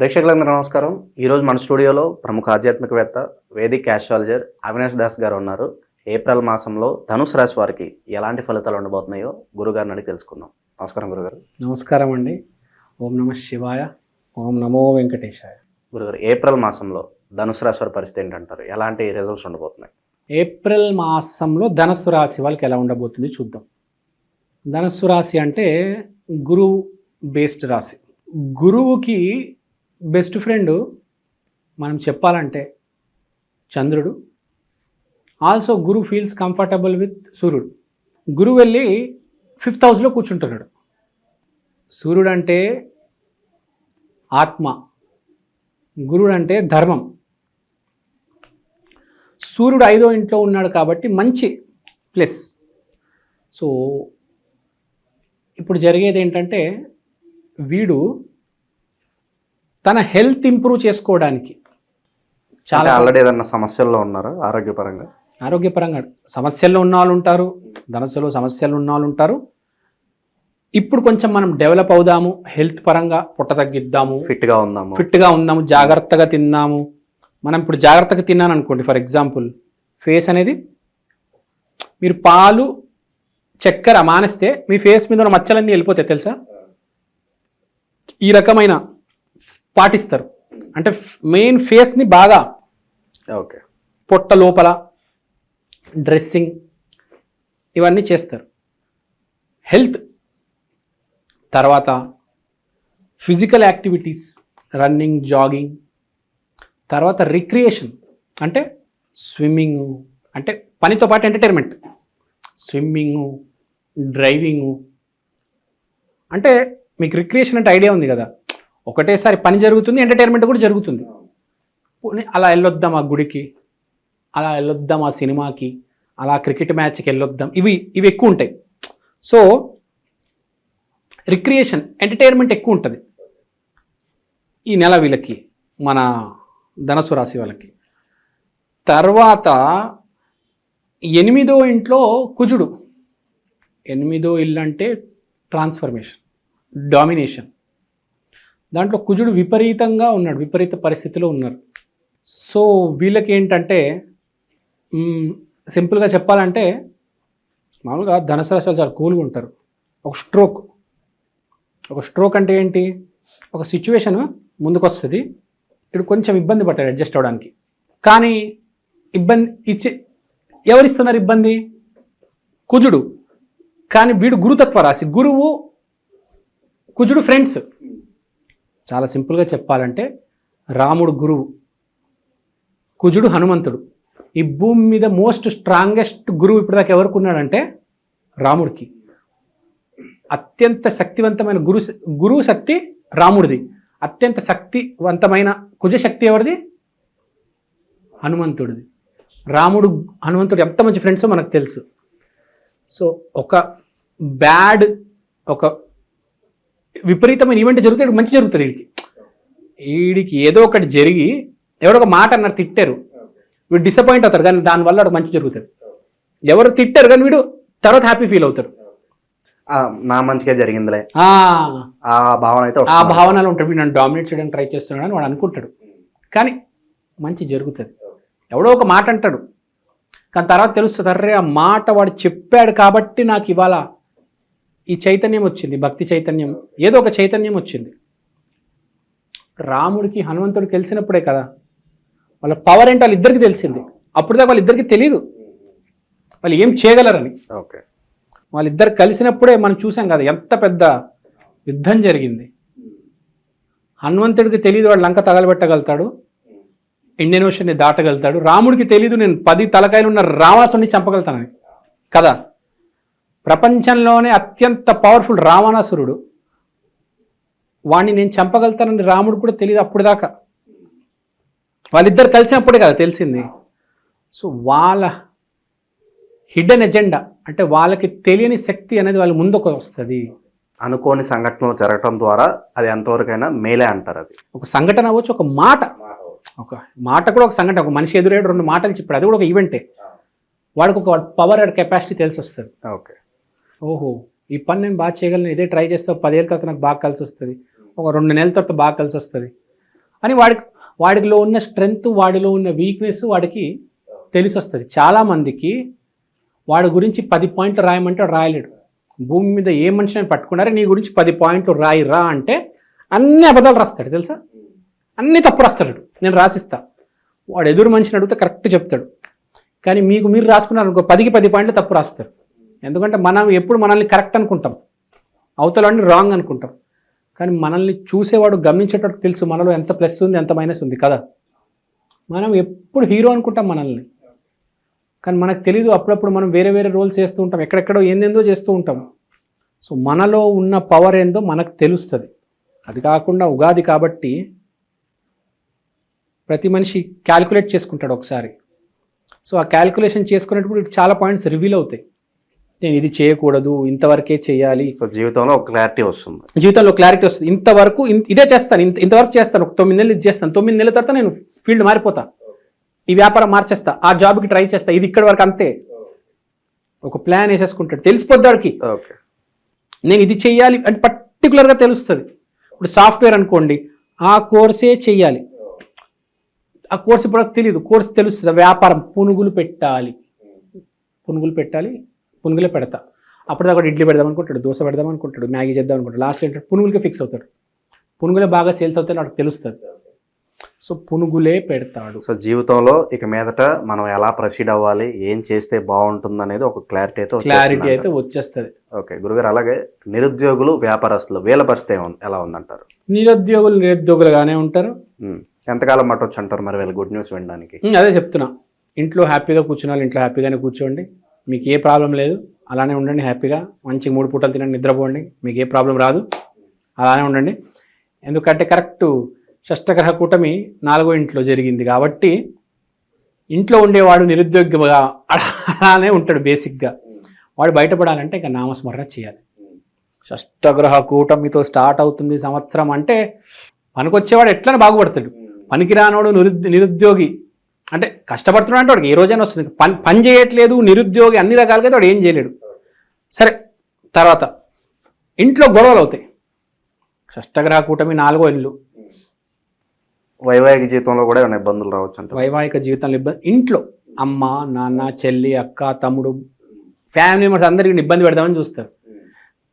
ప్రేక్షకులందరూ నమస్కారం. ఈరోజు మన స్టూడియోలో ప్రముఖ ఆధ్యాత్మికవేత్త, వేదిక్ ఆస్ట్రాలజర్ అవినాష్ దాస్ గారు ఉన్నారు. ఏప్రిల్ మాసంలో ధనుసు రాశి వారికి ఎలాంటి ఫలితాలు ఉండబోతున్నాయో గురుగారిని అడిగి తెలుసుకుందాం. నమస్కారం గురుగారు. నమస్కారం అండి. ఓం నమ శివాయ, ఓం నమో వెంకటేశాయ. గురుగారు, ఏప్రిల్ మాసంలో ధనుసు రాశి వారి పరిస్థితి ఏంటంటారు? ఎలాంటి రిజల్ట్స్ ఉండబోతున్నాయి? ఏప్రిల్ మాసంలో ధనుస్సు రాశి వాళ్ళకి ఎలా ఉండబోతుంది చూద్దాం. ధనుస్సు రాశి అంటే గురువు బేస్డ్ రాశి. గురువుకి బెస్ట్ ఫ్రెండ్ మనం చెప్పాలంటే చంద్రుడు. Also Guru feels comfortable with సూర్యుడు. గురువు వెళ్ళి 5th హౌస్లో కూర్చుంటున్నాడు. సూర్యుడు అంటే ఆత్మ, గురుడు అంటే ధర్మం. సూర్యుడు 5వ ఇంట్లో ఉన్నాడు కాబట్టి మంచి ప్లస్. సో ఇప్పుడు జరిగేది ఏంటంటే వీడు తన హెల్త్ ఇంప్రూవ్ చేసుకోవడానికి చాలా ఆల్రెడీ ఏదన్నా సమస్యల్లో ఉన్నారా ఆరోగ్యపరంగా సమస్యల్లో ఉన్న వాళ్ళు ఉంటారు, ధనస్సులో సమస్యలు ఉన్న వాళ్ళు ఉంటారు. ఇప్పుడు కొంచెం మనం డెవలప్ అవుదాము, హెల్త్ పరంగా పుట్ట తగ్గిద్దాము, ఫిట్గా ఉందాము, జాగ్రత్తగా తిందాము. మనం ఇప్పుడు జాగ్రత్తగా తిన్నాను అనుకోండి, ఫర్ ఎగ్జాంపుల్ ఫేస్ అనేది మీరు పాలు చక్కెర మానేస్తే మీ ఫేస్ మీద ఉన్న మచ్చలన్నీ వెళ్ళిపోతాయి తెలుసా. ఈ రకమైన పాటిస్తారు. అంటే మెయిన్ ఫేస్ని బాగా పొట్ట లోపల డ్రెస్సింగ్ ఇవన్నీ చేస్తారు. హెల్త్ తర్వాత ఫిజికల్ యాక్టివిటీస్, రన్నింగ్, జాగింగ్, తర్వాత రిక్రియేషన్ అంటే స్విమ్మింగు, అంటే పనితో పాటు ఎంటర్టైన్మెంట్, స్విమ్మింగు, డ్రైవింగు. అంటే మీకు రిక్రియేషన్ అంటే ఐడియా ఉంది కదా, ఒకటేసారి పని జరుగుతుంది, ఎంటర్టైన్మెంట్ కూడా జరుగుతుంది. అలా వెళ్ళొద్దాం ఆ గుడికి, అలా వెళ్ళొద్దాం ఆ సినిమాకి, అలా క్రికెట్ మ్యాచ్కి వెళ్ళొద్దాం, ఇవి ఎక్కువ ఉంటాయి. సో రిక్రియేషన్, ఎంటర్టైన్మెంట్ ఎక్కువ ఉంటుంది ఈ నెల వీళ్ళకి, మన ధనుసు రాశి వాళ్ళకి. తర్వాత 8వ ఇంట్లో కుజుడు. 8వ ఇల్లు అంటే ట్రాన్స్ఫర్మేషన్, డామినేషన్. దాంట్లో కుజుడు విపరీతంగా ఉన్నాడు, విపరీత పరిస్థితిలో ఉన్నారు. సో వీళ్ళకి ఏంటంటే సింపుల్గా చెప్పాలంటే మామూలుగా ధనుసు రాశి వాళ్ళు చాలా కూల్గా ఉంటారు. ఒక స్ట్రోక్ అంటే ఏంటి, ఒక సిచ్యువేషన్ ముందుకు వస్తుంది, ఇప్పుడు కొంచెం ఇబ్బంది పడతాడు అడ్జస్ట్ అవ్వడానికి. కానీ ఇబ్బంది ఎవరిస్తున్నారు ఇబ్బంది? కుజుడు. కానీ వీడు గురుతత్వ రాశి, కుజుడు ఫ్రెండ్స్. చాలా సింపుల్గా చెప్పాలంటే రాముడు గురువు, కుజుడు హనుమంతుడు. ఈ భూమి మీద మోస్ట్ స్ట్రాంగెస్ట్ గురువు ఇప్పటిదాకా ఎవరికి ఉన్నాడంటే రాముడికి. అత్యంత శక్తివంతమైన గురువు శక్తి రాముడిది. అత్యంత శక్తివంతమైన కుజశక్తి ఎవరిది? హనుమంతుడిది. హనుమంతుడు ఎంత మంచి ఫ్రెండ్సో మనకు తెలుసు. సో ఒక విపరీతమైన ఈవెంట్ జరిగితే మంచి జరుగుతుంది వీడికి ఏదో ఒకటి జరిగి ఎవరో ఒక మాట అన్నారు, తిట్టారు, వీడు డిసప్పాయింట్ అవుతారు, కానీ దానివల్ల వాడు మంచి జరుగుతుంది. ఎవరు తిట్టారు కానీ వీడు తర్వాత హ్యాపీ ఫీల్ అవుతారు, నా మంచిగా జరిగిందిలే ఆ భావనలో ఉంటాడు. వీడు నన్ను డామినేట్ చేయడానికి ట్రై చేస్తున్నాడు అని వాడు అనుకుంటాడు, కానీ మంచి జరుగుతుంది. ఎవడో ఒక మాట అంటాడు, కానీ తర్వాత తెలుస్తుంది, అర్రే ఆ మాట వాడు చెప్పాడు కాబట్టి నాకు ఇవాళ ఈ చైతన్యం వచ్చింది, భక్తి చైతన్యం, ఏదో ఒక చైతన్యం వచ్చింది. రాముడికి హనుమంతుడికి తెలిసినప్పుడే కదా వాళ్ళ పవర్ ఏంటో వాళ్ళిద్దరికి తెలిసింది. అప్పుడుదాకా వాళ్ళిద్దరికి తెలియదు వాళ్ళు ఏం చేయగలరని. వాళ్ళిద్దరు కలిసినప్పుడే మనం చూసాం కదా ఎంత పెద్ద యుద్ధం జరిగింది. హనుమంతుడికి తెలియదు వాడు లంక తగలబెట్టగలుగుతాడు, ఇండియన్ ఓషన్ని దాటగలుగుతాడు. రాముడికి తెలీదు నేను 10 తలకాయలు ఉన్న రావణాసుడిని చంపగలుగుతానని కదా. ప్రపంచంలోనే అత్యంత పవర్ఫుల్ రావణాసురుడు, వాడిని నేను చంపగలుగుతానని రాముడు కూడా తెలియదు అప్పుడు దాకా. వాళ్ళిద్దరు కలిసినప్పుడే కదా తెలిసింది. సో వాళ్ళ హిడెన్ ఎజెండా అంటే వాళ్ళకి తెలియని శక్తి అనేది వాళ్ళ ముందుకు వస్తుంది. అనుకోని సంఘటనలు జరగటం ద్వారా అది ఎంతవరకైనా మేలే అంటారు. అది ఒక సంఘటన అవ్వచ్చు, ఒక మాట కూడా ఒక సంఘటన. ఒక మనిషి ఎదురేడు 2 మాటలు చెప్పాడు, అది కూడా ఒక ఈవెంటే. వాడికి ఒక పవర్ అండ్ కెపాసిటీ తెలిసి వస్తుంది. ఓహో ఈ పని నేను బాగా చేయగలను, ఇదే ట్రై చేస్తే 10 ఏళ్ళ తర్వాత నాకు బాగా కలిసి వస్తుంది, ఒక 2 నెలల తర్వాత బాగా కలిసి వస్తుంది. అని వాడిలో ఉన్న స్ట్రెంగ్త్, వాడిలో ఉన్న వీక్నెస్ వాడికి తెలిసి వస్తుంది. చాలామందికి వాడి గురించి 10 పాయింట్లు రాయమంటే రాయలేడు. భూమి మీద ఏ మనిషిని పట్టుకున్నారో నీ గురించి 10 పాయింట్లు రాయిరా అంటే అన్ని అబద్ధాలు రాస్తాడు తెలుసా, అన్ని తప్పు రాస్తాడు. నేను రాసిస్తా, వాడు ఎదురు మనిషిని అడిగితే కరెక్ట్ చెప్తాడు. కానీ మీరు రాసుకున్నారు అనుకో 10కి 10 పాయింట్లు తప్పు రాస్తారు. ఎందుకంటే మనం ఎప్పుడు మనల్ని కరెక్ట్ అనుకుంటాం, అవతలని రాంగ్ అనుకుంటాం. కానీ మనల్ని చూసేవాడు గమనించేటట్టు తెలుసు మనలో ఎంత ప్లస్ ఉంది ఎంత మైనస్ ఉంది కదా. మనం ఎప్పుడు హీరో అనుకుంటాం మనల్ని, కానీ మనకు తెలీదు అప్పుడప్పుడు మనం వేరే వేరే రోల్స్ చేస్తూ ఉంటాం, ఎక్కడెక్కడో ఏందేందో చేస్తూ ఉంటాం. సో మనలో ఉన్న పవర్ ఏందో మనకు తెలుస్తుంది. అది కాకుండా ఉగాది కాబట్టి ప్రతి మనిషి క్యాలిక్యులేట్ చేసుకుంటాడు ఒకసారి. సో ఆ క్యాలిక్యులేషన్ చేసుకునేటప్పుడు చాలా పాయింట్స్ రివీల్ అవుతాయి. నేను ఇది చేయకూడదు, ఇంతవరకే చేయాలి. సో జీవితంలో ఒక క్లారిటీ వస్తుంది. జీవితంలో క్లారిటీ వస్తుంది. ఇంతవరకు ఇదే చేస్తాను, ఇంతవరకు చేస్తాను, ఒక 9 నెలలు ఇది చేస్తాను, 9 నెలల తర్వాత నేను ఫీల్డ్ మారిపోతా, ఈ వ్యాపారం మార్చేస్తా, ఆ జాబ్కి ట్రై చేస్తా, ఇది ఇక్కడ వరకు అంతే. ఒక ప్లాన్ వేసేసుకుంటాడు, తెలిసిపోద్దాడికి నేను ఇది చెయ్యాలి అంటే పర్టికులర్గా తెలుస్తుంది. ఇప్పుడు సాఫ్ట్వేర్ అనుకోండి, ఆ కోర్సే చెయ్యాలి, ఆ కోర్స్ ఇప్పుడు తెలియదు, కోర్స్ తెలుస్తుంది. వ్యాపారం పునుగులు పెట్టాలి, పునుగులే పెడతా. అప్పుడు అక్కడ ఇడ్లీ పెడదాం అనుకుంటాడు, దోశ పెడదాం అనుకుంటాడు, మ్యాగీ చేద్దాం అనుకుంటాడు. లాస్ట్ ఏంటంటే పునుగులకే ఫిక్స్ అవుతాడు. పునుగులే బాగా సేల్స్ అవుతాయి, నాకు తెలుస్తుంది. సో పునుగులే పెడతాడు. సో జీవితంలో ఇక మీదట మనం ఎలా ప్రొసీడ్ అవ్వాలి, ఏం చేస్తే బాగుంటుంది అనేది ఒక క్లారిటీ అయితే వచ్చేస్తుంది. ఓకే గురుగారు, అలాగే నిరుద్యోగులు, వ్యాపారస్తులు వీళ్ళ పరిస్థితి ఎలా ఉందంటారు? నిరుద్యోగులుగానే ఉంటారు. ఎంతకాలం పట్టవచ్చు అంటారు మరి వీళ్ళ గుడ్ న్యూస్ వినడానికి? అదే చెప్తున్నా, ఇంట్లో హ్యాపీగా కూర్చున్నారు, ఇంట్లో హ్యాపీగానే కూర్చోండి, మీకు ఏ ప్రాబ్లం లేదు, అలానే ఉండండి హ్యాపీగా. మంచి 3 పూటలు తినండి, నిద్రపోండి, మీకు ఏ ప్రాబ్లం రాదు, అలానే ఉండండి. ఎందుకంటే కరెక్ట్ షష్టగ్రహ కూటమి 4వ ఇంట్లో జరిగింది కాబట్టి ఇంట్లో ఉండేవాడు నిరుద్యోగిగా అలానే ఉంటాడు. బేసిక్గా వాడు బయటపడాలంటే ఇంకా నామస్మరణ చేయాలి. షష్టగ్రహ కూటమితో స్టార్ట్ అవుతుంది సంవత్సరం అంటే పనికొచ్చేవాడు ఎట్లనే బాగుపడతాడు. పనికిరానోడు నిరుద్యోగి అంటే కష్టపడుతున్నాడు అంటే వాడికి ఏ రోజైనా వస్తుంది. పని చేయట్లేదు నిరుద్యోగి అన్ని రకాలుగా వాడు ఏం చేయలేడు. సరే, తర్వాత ఇంట్లో గొడవలు అవుతాయి. షష్టగ్రహ కూటమి 4వ ఇల్లు. వైవాహిక జీవితంలో కూడా ఏమైనా ఇబ్బందులు రావచ్చు అంటే? వైవాహిక జీవితంలో ఇబ్బంది, ఇంట్లో అమ్మ, నాన్న, చెల్లి, అక్క, తమ్ముడు, ఫ్యామిలీ మెంబర్స్ అందరికీ ఇబ్బంది పెడదామని చూస్తారు.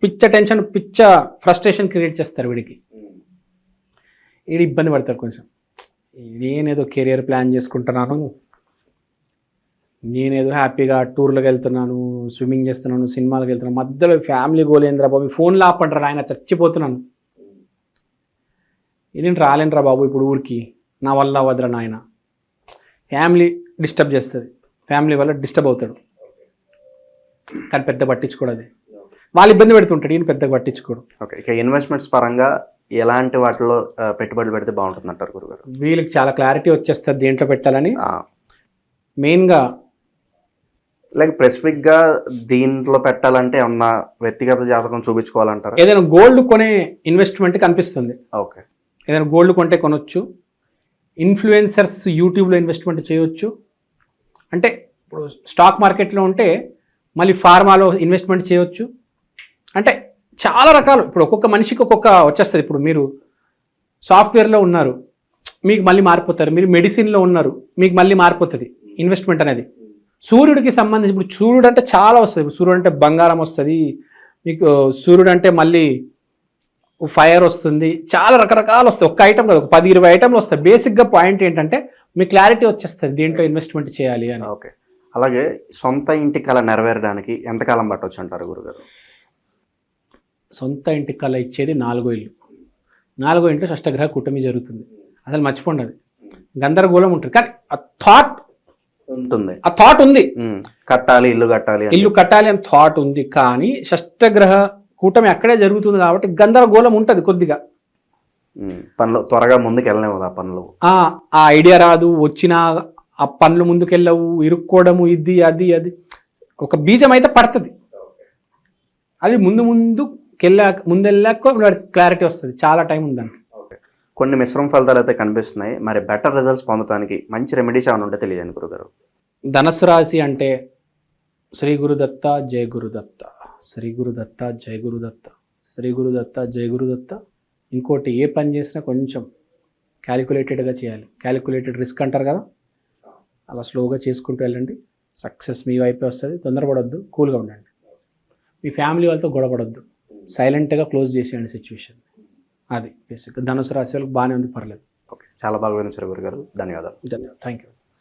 పిచ్చ టెన్షన్, పిచ్చ ఫ్రస్ట్రేషన్ క్రియేట్ చేస్తారు వీడికి. వీడు ఇబ్బంది పడతారు కొంచెం. నేనేదో కెరియర్ ప్లాన్ చేసుకుంటున్నాను, నేనేదో హ్యాపీగా టూర్లకు వెళ్తున్నాను, స్విమ్మింగ్ చేస్తున్నాను, సినిమాలకు వెళ్తున్నాను, మధ్యలో ఫ్యామిలీ గోలేంద్రా బాబు, ఫోన్లో ఆపంటారా ఆయన, చచ్చిపోతున్నాను, ఇదేంటి రాలేనురా బాబు ఇప్పుడు ఊరికి, నా వల్ల వదరా నాయన. ఫ్యామిలీ డిస్టర్బ్ చేస్తుంది, ఫ్యామిలీ వల్ల డిస్టర్బ్ అవుతాడు. కానీ పెద్ద పట్టించుకోడు, అది వాళ్ళు ఇబ్బంది పెడుతుంటాడు, ఈయన పెద్దగా పట్టించుకోడు. ఓకే, ఇక ఇన్వెస్ట్మెంట్స్ పరంగా ఎలాంటి వాటిలో పెట్టుబడులు పెడితే బాగుంటుంది అంటారు గురుగారు? వీళ్ళకి చాలా క్లారిటీ వచ్చేస్తుంది దేంట్లో పెట్టాలని. మెయిన్గా లైక్ స్పెసిఫిక్గా దీంట్లో పెట్టాలంటే ఏమన్నా వ్యక్తిగత జాతకం చూపించుకోవాలంటారు? ఏదైనా గోల్డ్ కొనే ఇన్వెస్ట్మెంట్ కనిపిస్తుంది. ఓకే, ఏదైనా గోల్డ్ కొంటే కొనొచ్చు. ఇన్ఫ్లుయెన్సర్స్ యూట్యూబ్లో ఇన్వెస్ట్మెంట్ చేయొచ్చు. అంటే ఇప్పుడు స్టాక్ మార్కెట్లో ఉంటే మళ్ళీ ఫార్మాలో ఇన్వెస్ట్మెంట్ చేయొచ్చు. అంటే చాలా రకాలు. ఇప్పుడు ఒక్కొక్క మనిషికి ఒక్కొక్క వచ్చేస్తుంది. ఇప్పుడు మీరు సాఫ్ట్వేర్లో ఉన్నారు, మీకు మళ్ళీ మారిపోతారు. మీరు మెడిసిన్లో ఉన్నారు, మీకు మళ్ళీ మారిపోతుంది ఇన్వెస్ట్మెంట్ అనేది. సూర్యుడికి సంబంధించి ఇప్పుడు సూర్యుడు అంటే చాలా వస్తుంది. ఇప్పుడు సూర్యుడు అంటే బంగారం వస్తుంది మీకు, సూర్యుడు అంటే మళ్ళీ ఫైర్ వస్తుంది, చాలా రకరకాలు వస్తాయి. ఒక్క ఐటమ్ కాదు, ఒక 10-20 ఐటమ్లు వస్తాయి. బేసిక్గా పాయింట్ ఏంటంటే మీ క్లారిటీ వచ్చేస్తుంది దేంట్లో ఇన్వెస్ట్మెంట్ చేయాలి అని. ఓకే, అలాగే సొంత ఇంటి కళ నెరవేరడానికి ఎంతకాలం పట్టవచ్చు అంటారు గురుగారు? సొంత ఇంటి కళ ఇచ్చేది 4వ ఇల్లు. 4వ ఇంట్లో షష్టగ్రహ కూటమి జరుగుతుంది. అసలు మర్చిపోండి, అది గందరగోళం ఉంటుంది. కానీ ఆ థాట్ ఉంటుంది, ఆ థాట్ ఉంది, కట్టాలి, ఇల్లు కట్టాలి అని థాట్ ఉంది. కానీ షష్టగ్రహ కూటమి అక్కడే జరుగుతుంది కాబట్టి గందరగోళం ఉంటుంది కొద్దిగా. పనులు త్వరగా ముందుకు వెళ్ళలేవు, ఆ పనులు ఆ ఐడియా రాదు, వచ్చిన ఆ పనులు ముందుకెళ్ళవు, ఇరుక్కోవడము, ఇది అది అది ఒక బీజం అయితే పడుతుంది. అది ముందెళ్ళాక క్లారిటీ వస్తుంది. చాలా టైం ఉందండి. కొన్ని మిశ్రమ ఫలితాలు అయితే కనిపిస్తున్నాయి. మరి బెటర్ రిజల్ట్స్ పొందడానికి మంచి రెమెడీస్ ఏమైనా ఉంటే తెలియజేయండి గురుగారు. ధనుసు రాశి అంటే శ్రీ గురుదత్త జయ గురుదత్త, శ్రీ గురుదత్త జయ గురుదత్త, శ్రీ గురుదత్త జయ గురుదత్త. ఇంకోటి ఏ పని చేసినా కొంచెం క్యాలిక్యులేటెడ్గా చేయాలి. క్యాలిక్యులేటెడ్ రిస్క్ అంటారు కదా, అలా స్లోగా చేసుకుంటూ వెళ్ళండి. సక్సెస్ మీ వైపే వస్తుంది. తొందరపడొద్దు, కూల్గా ఉండండి. మీ ఫ్యామిలీ వాళ్ళతో గొడవపడొద్దు, సైలెంట్గా క్లోజ్ చేసేయండి సిచ్యువేషన్. అది బేసిక్. ధనుసు రాశి వాళ్ళకి బాగానే ఉంది, పర్లేదు. ఓకే, చాలా బాగా వివరించారు గురుగారు. ధన్యవాదాలు. ధన్యవాదాలు. Thank you.